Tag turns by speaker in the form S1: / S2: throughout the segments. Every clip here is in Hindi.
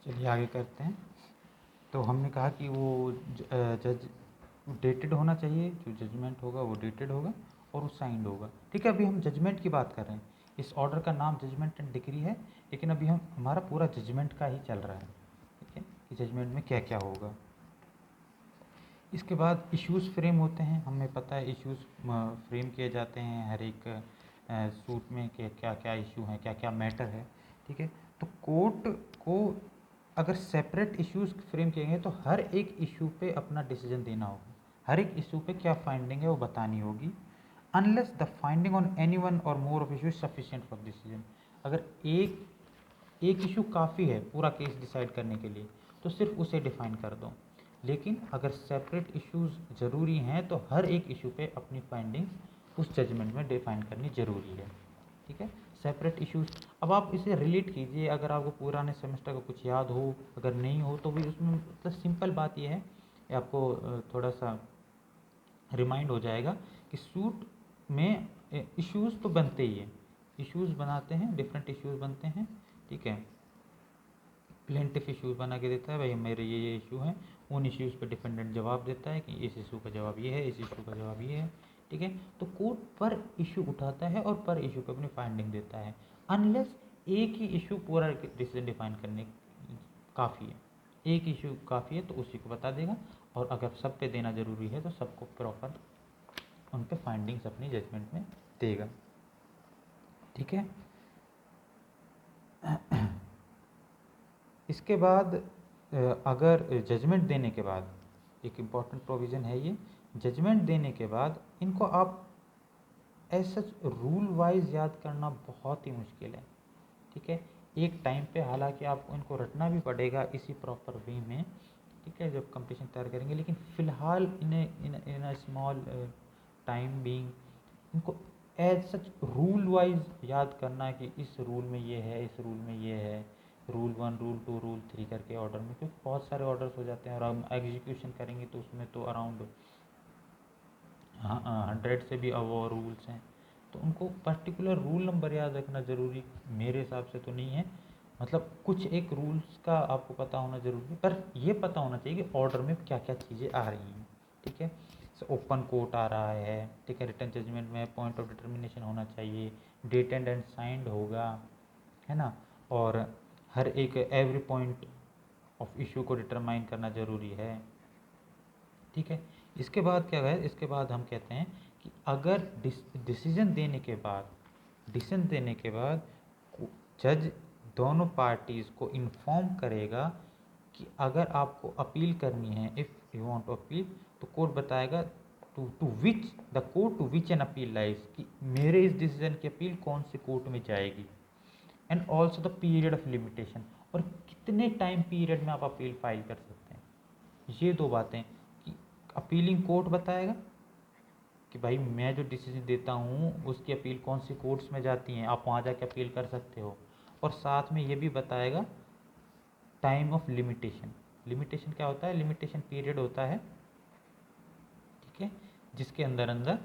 S1: चलिए आगे करते हैं। तो हमने कहा कि वो जज डेटेड होना चाहिए, जो जजमेंट होगा वो डेटेड होगा और वो साइंड होगा। ठीक है, अभी हम जजमेंट की बात कर रहे हैं। इस ऑर्डर का नाम जजमेंट एंड डिग्री है, लेकिन अभी हम हमारा पूरा जजमेंट का ही चल रहा है। ठीक है, कि जजमेंट में क्या क्या होगा। इसके बाद इश्यूज़ फ्रेम होते हैं। हमें पता है इश्यूज़ फ्रेम किए जाते हैं हर एक सूट में, कि क्या क्या इशू हैं, क्या क्या मैटर है। ठीक है, तो कोर्ट को अगर सेपरेट इश्यूज़ फ्रेम किए गए तो हर एक इशू पे अपना डिसीजन देना होगा। हर एक इशू पे क्या फाइंडिंग है वो बतानी होगी। Unless the finding on any one or more of issue sufficient for decision. अगर एक इशू काफ़ी है पूरा केस डिसाइड करने के लिए तो सिर्फ उसे डिफाइन कर दो। लेकिन अगर सेपरेट इश्यूज़ ज़रूरी हैं तो हर एक इशू पे अपनी फाइंडिंग्स उस जजमेंट में डिफाइन करनी ज़रूरी है। ठीक है, सेपरेट इश्यूज़। अब आप इसे रिलेट कीजिए, अगर आपको पुराने सेमेस्टर का कुछ याद हो, अगर नहीं हो तो भी उसमें मतलब सिंपल बात यह है, ये आपको थोड़ा सा रिमाइंड हो जाएगा कि सूट में इश्यूज़ तो बनते ही हैं। इश्यूज़ बनाते हैं, डिफरेंट इश्यूज़ बनते हैं। ठीक है, प्लेंटिफ इश्यूज़ बना के देता है, भाई मेरे ये इशू हैं। उन इश्यूज़ पे डिफेंडेंट जवाब देता है कि इस इशू का जवाब ये है, इस इशू का जवाब ये है। ठीक है, तो कोर्ट पर इशू उठाता है और पर इशू पे अपनी फाइंडिंग देता है। अनलेस एक ही इशू पूरा डिसीजन डिफाइन करने काफ़ी है, एक इशू काफ़ी है तो उसी को बता देगा। और अगर सब पे देना ज़रूरी है तो सबको प्रॉपर उन पे फाइंडिंग्स अपनी जजमेंट में देगा। ठीक है, इसके बाद अगर जजमेंट देने के बाद, एक इम्पॉर्टेंट प्रोविज़न है ये, जजमेंट देने के बाद इनको आप एज सच रूल वाइज याद करना बहुत ही मुश्किल है। ठीक है, एक टाइम पे हालांकि आपको इनको रटना भी पड़ेगा इसी प्रॉपर वे में। ठीक है, जब कंपटीशन तैयार करेंगे, लेकिन फ़िलहाल इन अ स्मॉल टाइम बीइंग इनको एज सच रूल वाइज याद करना है कि इस रूल में ये है, इस रूल में ये है, रूल 1, रूल 2, रूल 3 करके ऑर्डर में, क्योंकि बहुत सारे ऑर्डर्स हो जाते हैं और हम एग्जीक्यूशन करेंगे तो उसमें तो अराउंड 100 से भी अबव रूल्स हैं। तो उनको पर्टिकुलर रूल नंबर याद रखना ज़रूरी मेरे हिसाब से तो नहीं है। मतलब कुछ एक रूल्स का आपको पता होना ज़रूरी है, पर ये पता होना चाहिए कि ऑर्डर में क्या क्या चीज़ें आ रही हैं। ठीक है, ओपन कोर्ट आ रहा है। ठीक है, रिटन जजमेंट में पॉइंट ऑफ डिटर्मिनेशन होना चाहिए, डेटेड एंड साइंड होगा, है ना। और हर एक एवरी पॉइंट ऑफ इशू को डिटरमाइन करना ज़रूरी है। ठीक है, इसके बाद क्या है, इसके बाद हम कहते हैं कि अगर डिसीजन देने के बाद जज दोनों पार्टीज़ को इन्फॉर्म करेगा कि अगर आपको अपील करनी है, if you want to appeal, तो कोर्ट बताएगा to which the court to which an appeal lies, कि मेरे इस डिसीजन की अपील कौन से कोर्ट में जाएगी। And also the period of limitation, और कितने टाइम पीरियड में आप अपील फाइल कर सकते हैं। ये दो बातें, कि अपीलिंग कोर्ट बताएगा कि भाई मैं जो डिसीजन देता हूँ उसकी अपील कौन सी कोर्ट्स में जाती हैं, आप वहाँ जाके अपील कर सकते हो। और साथ में ये भी बताएगा टाइम ऑफ लिमिटेशन। लिमिटेशन क्या होता है, लिमिटेशन पीरियड होता है, ठीक है, जिसके अंदर अंदर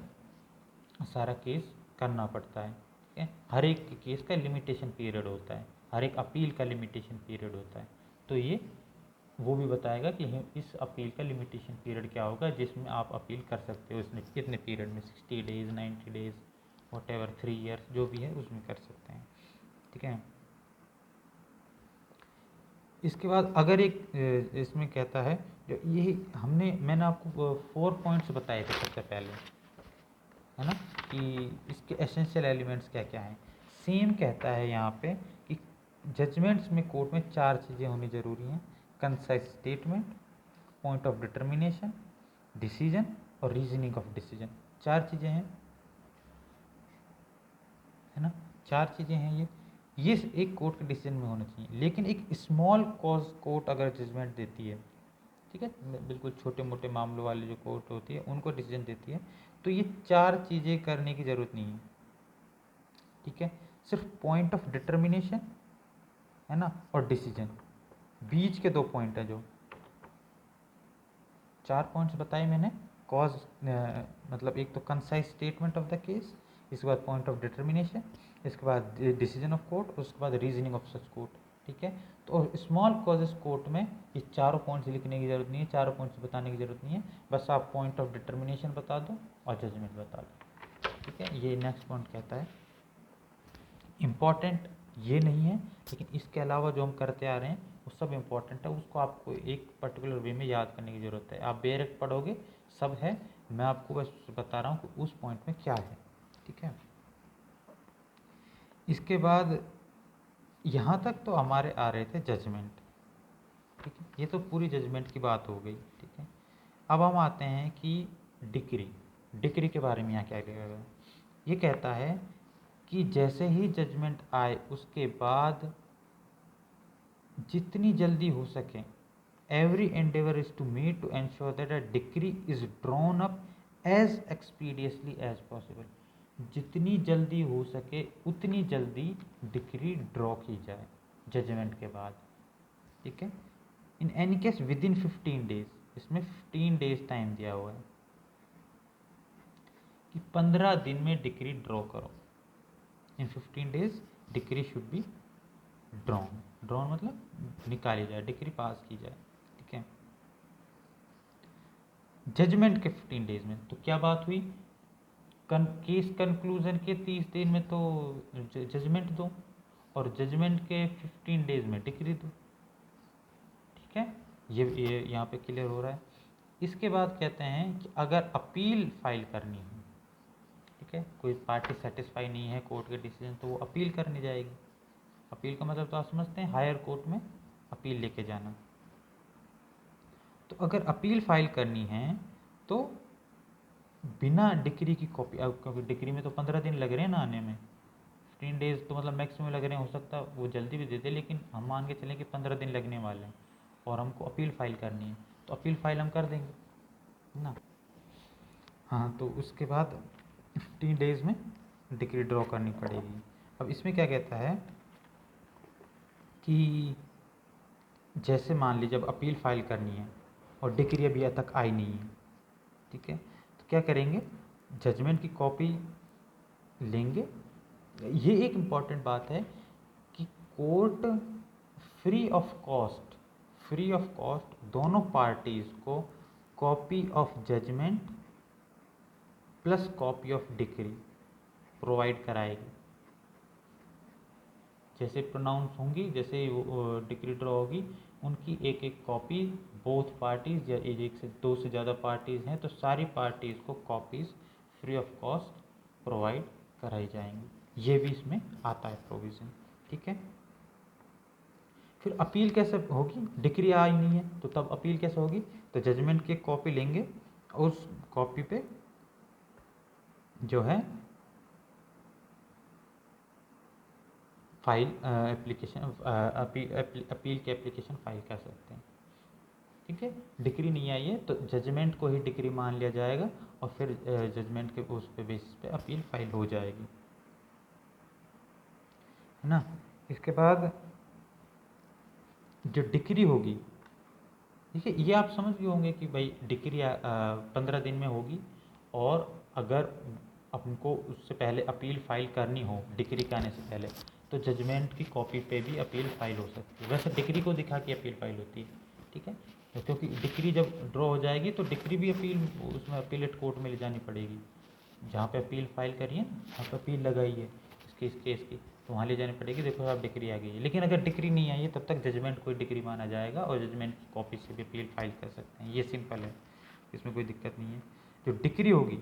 S1: सारा केस करना पड़ता है। ठीक है, हर एक केस का लिमिटेशन पीरियड होता है, हर एक अपील का लिमिटेशन पीरियड होता है। तो ये वो भी बताएगा कि इस अपील का लिमिटेशन पीरियड क्या होगा जिसमें आप अपील कर सकते हो, इसमें कितने पीरियड में, 60 days, 90 days, what ever, 3 years, जो भी है उसमें कर सकते हैं। ठीक है, इसके बाद अगर एक इसमें कहता है, जो यही मैंने आपको 4 पॉइंट्स बताए थे सबसे पहले, है ना, कि इसके एसेंशियल एलिमेंट्स क्या क्या हैं। सेम कहता है यहाँ पे कि जजमेंट्स में कोर्ट में 4 चीज़ें होनी ज़रूरी हैं: concise statement, point of determination, decision और रीजनिंग ऑफ डिसीजन। 4 चीज़ें हैं, है ना, 4 चीज़ें हैं ये एक कोर्ट के डिसीजन में होना चाहिए। लेकिन एक स्मॉल कॉज कोर्ट अगर जजमेंट देती है, ठीक है, बिल्कुल छोटे मोटे मामलों वाली जो कोर्ट होती है उनको डिसीजन देती है, तो ये 4 चीज़ें करने की ज़रूरत नहीं है। ठीक है, सिर्फ पॉइंट ऑफ डिटर्मिनेशन, है ना, और डिसीजन, बीच के 2 पॉइंट है, जो 4 पॉइंट्स बताए मैंने। कॉज मतलब एक तो concise statement of the case, इसके बाद पॉइंट ऑफ डिटर्मिनेशन, इसके बाद डिसीजन ऑफ कोर्ट, उसके बाद रीजनिंग ऑफ सच कोर्ट। ठीक है, तो तो स्मॉल कॉजेस कोर्ट में ये चारों पॉइंट्स लिखने की ज़रूरत नहीं है, चारों पॉइंट्स बताने की ज़रूरत नहीं है, बस आप पॉइंट ऑफ डिटर्मिनेशन बता दो और जजमेंट बता दो, ठीक है। ये नेक्स्ट पॉइंट कहता है इम्पॉर्टेंट ये नहीं है, लेकिन इसके अलावा जो हम करते आ रहे हैं वो सब इम्पॉर्टेंट है, उसको आपको एक पर्टिकुलर वे में याद करने की ज़रूरत है। आप बेरेक्ट पढ़ोगे सब है, मैं आपको बस बता रहा हूँ कि उस पॉइंट में क्या है, ठीक है। इसके बाद यहाँ तक तो हमारे आ रहे थे जजमेंट, ठीक है, ये तो पूरी जजमेंट की बात हो गई, ठीक है। अब हम आते हैं कि डिक्री, डिक्री के बारे में यहाँ क्या लिखा गया है। ये कहता है कि जैसे ही जजमेंट आए उसके बाद जितनी जल्दी हो सके every endeavour is to meet to ensure that a decree is drawn up as expeditiously as possible. जितनी जल्दी हो सके उतनी जल्दी डिक्री ड्रॉ की जाए जजमेंट के बाद, ठीक है। In any case with in 15 days, इसमें 15 डेज टाइम दिया हुआ है कि 15 दिन में डिक्री ड्रॉ करो। इन 15 days decree should be drawn, drawn मतलब निकाली जाए, डिक्री पास की जाए, ठीक है। जजमेंट के 15 डेज में तो क्या बात हुई, केस कंक्लूजन के 30 दिन में तो जजमेंट दो और जजमेंट के 15 डेज में डिक्री दो, ठीक है। ये यहाँ पे क्लियर हो रहा है। इसके बाद कहते हैं कि अगर अपील फाइल करनी है, ठीक है, कोई पार्टी सेटिस्फाई नहीं है कोर्ट के डिसीजन तो वो अपील करने जाएगी। अपील का मतलब तो आप समझते हैं, हायर कोर्ट में अपील लेके जाना। तो अगर अपील फाइल करनी है तो बिना डिक्री की कॉपी, अब क्योंकि डिक्री में तो 15 दिन लग रहे हैं ना आने में, 15 डेज तो मतलब मैक्सिमम लग रहे हैं, हो सकता है वो जल्दी भी दे दे, लेकिन हम मान के चलें कि 15 दिन लगने वाले हैं और हमको अपील फाइल करनी है, तो अपील फाइल हम कर देंगे, है ना। हाँ, तो उसके बाद 15 डेज में डिक्री ड्रॉ करनी पड़ेगी। अब इसमें क्या कहता है कि जैसे मान लीजिए जब अपील फाइल करनी है और डिक्री अभी तक आई नहीं है, ठीक है, तो क्या करेंगे, जजमेंट की कॉपी लेंगे। ये एक इम्पॉर्टेंट बात है कि court free of cost, free of cost दोनों पार्टीज़ को copy of judgement plus copy of decree provide कराएगी। जैसे प्रोनाउंस होंगी, जैसे डिक्री ड्रॉ होगी, उनकी एक एक कॉपी बोथ पार्टीज़ या एक से दो से ज़्यादा पार्टीज़ हैं तो सारी पार्टीज़ को copies free of cost provide कराई जाएंगी। ये भी इसमें आता है प्रोविज़न, ठीक है। फिर अपील कैसे होगी, डिक्री आई नहीं है तो तब अपील कैसे होगी, तो जजमेंट की कॉपी लेंगे और उस कॉपी पे जो है फाइल एप्लीकेशन अपील के एप्लीकेशन फाइल कर सकते हैं, ठीक है। डिक्री नहीं आई है तो जजमेंट को ही डिक्री मान लिया जाएगा और फिर जजमेंट के उस पे बेसिस पे अपील फाइल हो जाएगी, है ना। इसके बाद जो डिक्री होगी, ठीक है, ये आप समझ गए होंगे कि भाई डिक्री 15 दिन में होगी और अगर हमको उससे पहले अपील फाइल करनी हो डिक्री के आने से पहले तो जजमेंट की कॉपी पे भी अपील फाइल हो सकती है। वैसे डिक्री को दिखा के अपील फाइल होती है, ठीक है, तो क्योंकि डिक्री जब ड्रॉ हो जाएगी तो डिक्री भी अपील उसमें अपीलेट कोर्ट में ले जानी पड़ेगी। जहाँ पे अपील फाइल करिए वहाँ पर अपील लगाई है इस केस की तो वहाँ ले जानी पड़ेगी, देखो आप डिक्री आ गई है। लेकिन अगर डिक्री नहीं आई है तब तक जजमेंट को डिक्री माना जाएगा और जजमेंट की कॉपी से भी अपील फाइल कर सकते हैं। ये सिंपल है, इसमें कोई दिक्कत नहीं है। जो डिक्री होगी,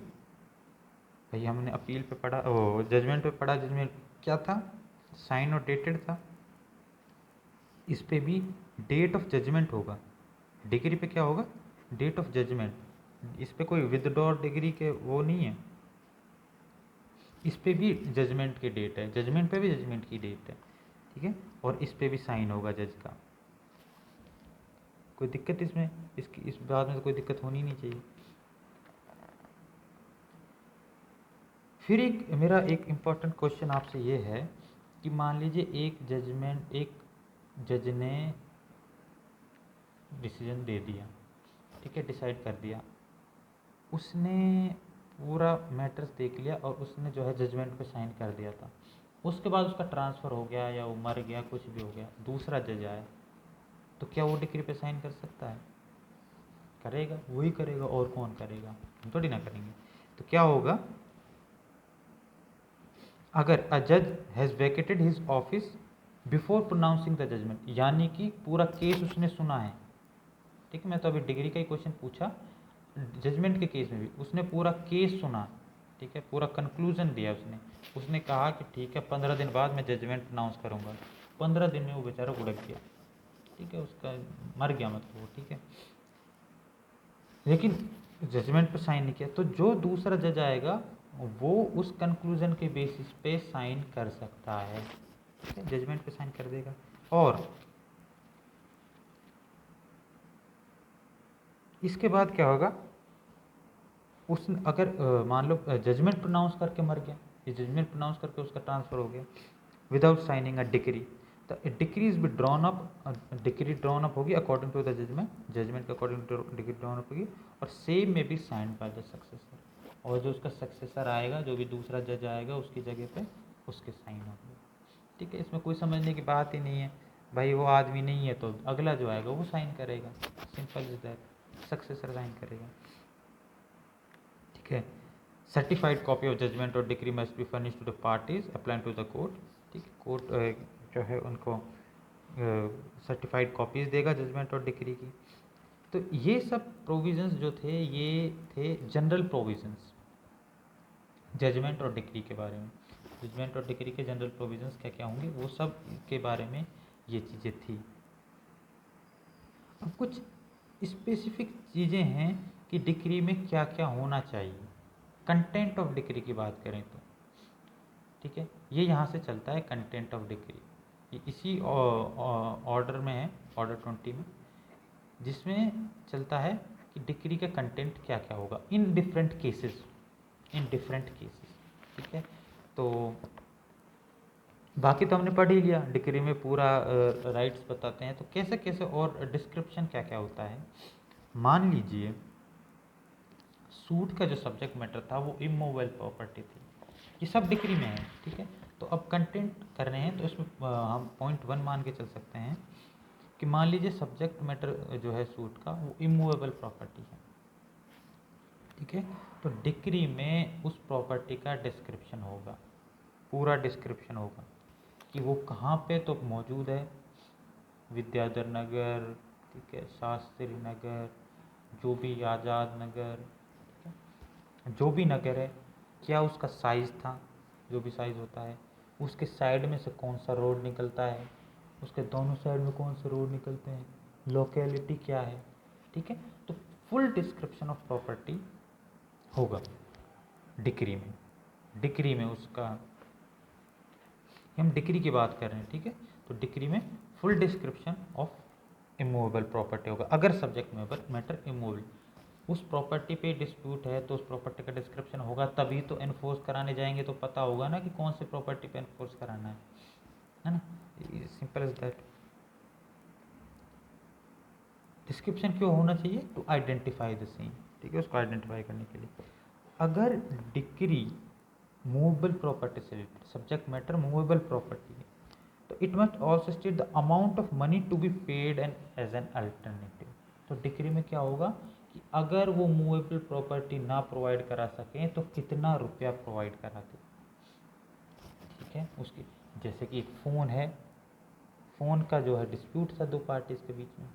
S1: भाई हमने अपील पे पढ़ा, ओ जजमेंट पे पढ़ा, जजमेंट क्या था, साइन और डेटेड था। इस पे भी डेट ऑफ जजमेंट होगा, डिग्री पे क्या होगा, डेट ऑफ जजमेंट। इस पे कोई विदड्रॉ डिग्री के वो नहीं है, इस पे भी जजमेंट की डेट है, जजमेंट पे भी जजमेंट की डेट है, ठीक है, और इस पे भी साइन होगा जज का। कोई दिक्कत इसमें, इसकी इस बात में तो कोई दिक्कत होनी नहीं चाहिए। फिर एक मेरा एक इम्पॉर्टेंट क्वेश्चन आपसे ये है कि मान लीजिए एक जज ने डिसीजन दे दिया, ठीक है, डिसाइड कर दिया, उसने पूरा मैटर्स देख लिया और उसने जो है जजमेंट पे साइन कर दिया था। उसके बाद उसका ट्रांसफ़र हो गया या वो मर गया, कुछ भी हो गया, दूसरा जज आया, तो क्या वो डिक्री पे साइन कर सकता है? करेगा, वही करेगा, और कौन करेगा, हम थोड़ी ना करेंगे। तो क्या होगा, अगर अ जज has vacated his office before pronouncing the judgement, यानी कि पूरा केस उसने सुना है, ठीक है, मैं तो अभी डिग्री का ही क्वेश्चन पूछा, जजमेंट के केस में भी उसने पूरा केस सुना, ठीक है, पूरा कंक्लूजन दिया उसने। उसने कहा कि ठीक है 15 दिन बाद मैं जजमेंट अनाउंस करूंगा, 15 दिन में वो बेचारा उड़क गया, ठीक है, उसका मर गया मतलब वो, ठीक है, लेकिन जजमेंट पर साइन नहीं किया। तो जो दूसरा जज आएगा वो उस कंक्लूजन के बेसिस पे साइन कर सकता है, ठीक है, जजमेंट पे साइन कर देगा। और इसके बाद क्या होगा, उस अगर मान लो जजमेंट प्रोनाउंस करके मर गया, ये जजमेंट प्रोनाउंस करके उसका ट्रांसफर हो गया विदाउट साइनिंग अ डिक्री, तो decree is be drawn up, decree drawn up होगी according to the judgment, judgment के according to decree drawn up होगी, और सेम में be signed by the successor, और जो उसका सक्सेसर आएगा, जो भी दूसरा जज आएगा उसकी जगह पे उसके साइन होंगे, ठीक है। इसमें कोई समझने की बात ही नहीं है भाई, वो आदमी नहीं है तो अगला जो आएगा वो साइन करेगा, simple is that, successor sign करेगा, ठीक है। सर्टिफाइड कॉपी ऑफ जजमेंट और decree must be furnish to the parties applying to the court, ठीक है, कोर्ट जो है उनको सर्टिफाइड कॉपीज देगा जजमेंट और डिक्री की। तो ये सब प्रोविजंस जो थे ये थे जनरल प्रोविजंस जजमेंट और डिक्री के बारे में, जजमेंट और डिक्री के जनरल प्रोविजंस क्या क्या होंगे वो सब के बारे में ये चीज़ें थी। अब कुछ स्पेसिफिक चीज़ें हैं कि डिक्री में क्या क्या होना चाहिए, कंटेंट ऑफ डिक्री की बात करें तो, ठीक है, ये यहाँ से चलता है कंटेंट ऑफ डिक्री, ये इसी ऑर्डर में है, ऑर्डर 20 में, जिसमें चलता है कि डिक्री का कंटेंट क्या क्या होगा in different cases, in different cases, ठीक है। तो बाकी तो हमने पढ़ ही लिया, डिक्री में पूरा राइट्स बताते हैं, तो कैसे कैसे और डिस्क्रिप्शन क्या क्या होता है। मान लीजिए सूट का जो सब्जेक्ट मैटर था वो इमूवेबल प्रॉपर्टी थी, ये सब डिक्री में है, ठीक है। तो अब कंटेंट कर रहे हैं तो इसमें हम पॉइंट 1 मान के चल सकते हैं कि मान लीजिए सब्जेक्ट मैटर जो है सूट का वो इमूवेबल प्रॉपर्टी है, ठीक है। तो डिक्री में उस प्रॉपर्टी का डिस्क्रिप्शन होगा, पूरा डिस्क्रिप्शन होगा कि वो कहाँ पे तो मौजूद है, विद्याधर नगर, ठीक है, शास्त्री नगर, जो भी आज़ाद नगर, जो भी नगर है, क्या उसका साइज़ था, जो भी साइज़ होता है, उसके साइड में से कौन सा रोड निकलता है, उसके दोनों साइड में कौन से रोड निकलते हैं, लोकेलिटी क्या है, ठीक है। तो फुल डिस्क्रिप्शन ऑफ प्रॉपर्टी होगा डिक्री में, डिक्री में उसका, हम डिक्री की बात कर रहे हैं, ठीक है। तो डिक्री में full description of immovable property होगा, अगर सब्जेक्ट मैटर इमूवेबल, उस प्रॉपर्टी पे डिस्प्यूट है तो उस प्रॉपर्टी का डिस्क्रिप्शन होगा, तभी तो एनफोर्स कराने जाएंगे तो पता होगा ना कि कौन सी प्रॉपर्टी पे एनफोर्स कराना है ना, सिंपल एज दैट। डिस्क्रिप्शन क्यों होना चाहिए, टू आइडेंटिफाई द सेम, ठीक है, उसको आइडेंटिफाई करने के लिए। अगर डिक्री मूवेबल प्रॉपर्टी से related, subject matter movable property है, तो it must also state the amount of money to be paid and as an alternative. तो डिक्री में क्या होगा कि अगर वो मूवेबल प्रॉपर्टी ना प्रोवाइड करा सकें तो कितना रुपया प्रोवाइड करा दें, ठीक है, उसकी, जैसे कि एक फ़ोन है, फ़ोन का जो है डिस्प्यूट था दो पार्टीज के बीच में,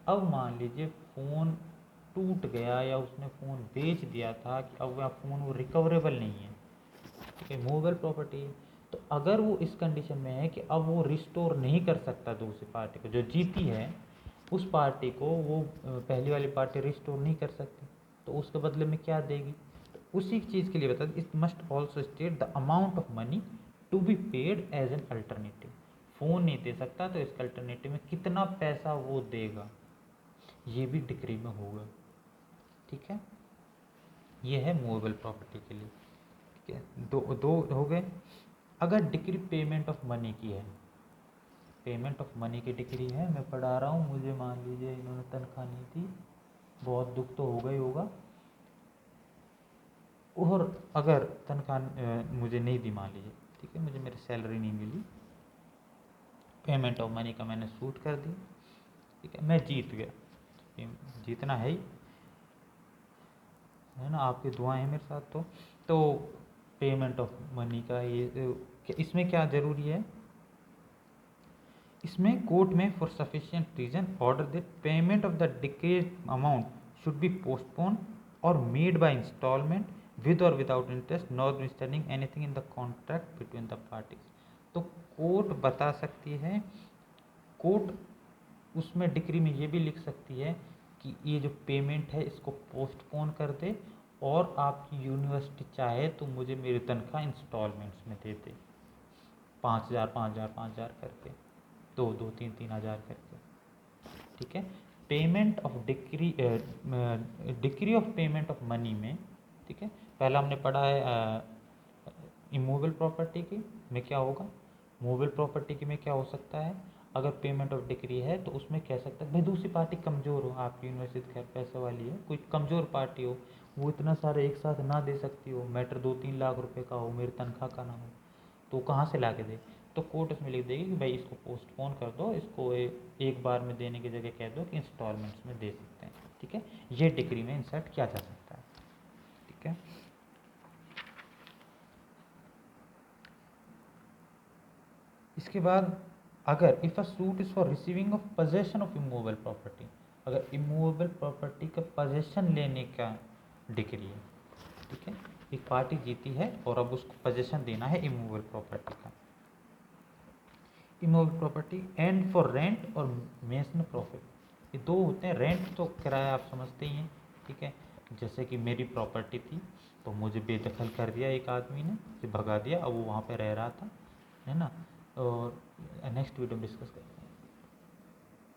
S1: अब मान लीजिए फ़ोन टूट गया या उसने फ़ोन बेच दिया था कि अब वह फ़ोन वो रिकवरेबल नहीं है, ठीक है, मूवेबल प्रॉपर्टी है। तो अगर वो इस कंडीशन में है कि अब वो रिस्टोर नहीं कर सकता दूसरी पार्टी को, जो जीती है उस पार्टी को वो पहली वाली पार्टी रिस्टोर नहीं कर सकती, तो उसके बदले में क्या देगी, तो उसी चीज़ के लिए बता, it must also state the amount of money to be paid as an alternative, phone नहीं दे सकता तो इसके अल्टरनेटिव में कितना पैसा वो देगा, ये भी डिक्री में होगा, ठीक है। ये है मूवेबल प्रॉपर्टी के लिए, ठीक है, दो दो हो गए। अगर डिक्री पेमेंट ऑफ मनी की है, पेमेंट ऑफ मनी की डिक्री है, मैं पढ़ा रहा हूँ, मुझे मान लीजिए इन्होंने तनख्वाह नहीं दी, बहुत दुख तो होगा ही होगा, और अगर तनख्वाह मुझे नहीं दी मान लीजिए, ठीक है, मुझे मेरी सैलरी नहीं मिली, पेमेंट ऑफ मनी का मैंने सूट कर दी, ठीक है, मैं जीत गया, ये जीतना है ही, है ना, आपकी दुआएं हैं मेरे साथ। तो पेमेंट ऑफ मनी का ये इसमें क्या ज़रूरी है, इसमें कोर्ट में for sufficient reason order that payment of the decree's amount should be postpone और मेड बाय इंस्टॉलमेंट विद और without interest notwithstanding anything in the contract between the parties. तो कोर्ट बता सकती है, कोर्ट उसमें डिक्री में ये भी लिख सकती है कि ये जो पेमेंट है इसको पोस्टपोन कर दे, और आपकी यूनिवर्सिटी चाहे तो मुझे मेरी तनख्वाह इंस्टॉलमेंट्स में दे दे, 5,000 5,000 5,000 करके, 2,000 3,000 3,000 करके, ठीक है। Payment of decree of payment of money में, ठीक है, पहला हमने पढ़ा है इमूवेबल प्रॉपर्टी की में क्या होगा, मूवेबल प्रॉपर्टी की में क्या हो सकता है, अगर पेमेंट ऑफ डिक्री है तो उसमें कह सकता है भाई दूसरी पार्टी कमज़ोर हो, आपकी यूनिवर्सिटी खैर पैसे वाली है, कोई कमज़ोर पार्टी हो, वो इतना सारे एक साथ ना दे सकती हो, मैटर 2-3 लाख रुपए का हो, मेरी तनख्वाह का ना हो, तो कहाँ से ला के दे, तो कोर्ट इसमें लिख देगी कि भाई इसको पोस्टपोन कर दो, इसको एक बार में देने की जगह कह दो कि इंस्टॉलमेंट्स में दे सकते हैं, ठीक है। ये डिक्री में इंसर्ट किया जा सकता है, ठीक है। इसके बाद अगर if a suit is for receiving of possession of immovable property, अगर इमूवेबल प्रॉपर्टी का पोजेशन लेने का डिक्री है, ठीक है, एक पार्टी जीती है और अब उसको पोजेशन देना है इमूवेबल प्रॉपर्टी का, immovable property and for rent और मेसन प्रॉफिट, ये दो होते हैं। रेंट तो किराया आप समझते ही हैं, ठीक है, जैसे कि मेरी प्रॉपर्टी थी तो मुझे बेदखल कर दिया एक आदमी ने, फिर भगा दिया, अब वो वहाँ पे रह रहा था, है ना, और नेक्स्ट वीडियो में डिस्कस करेंगे।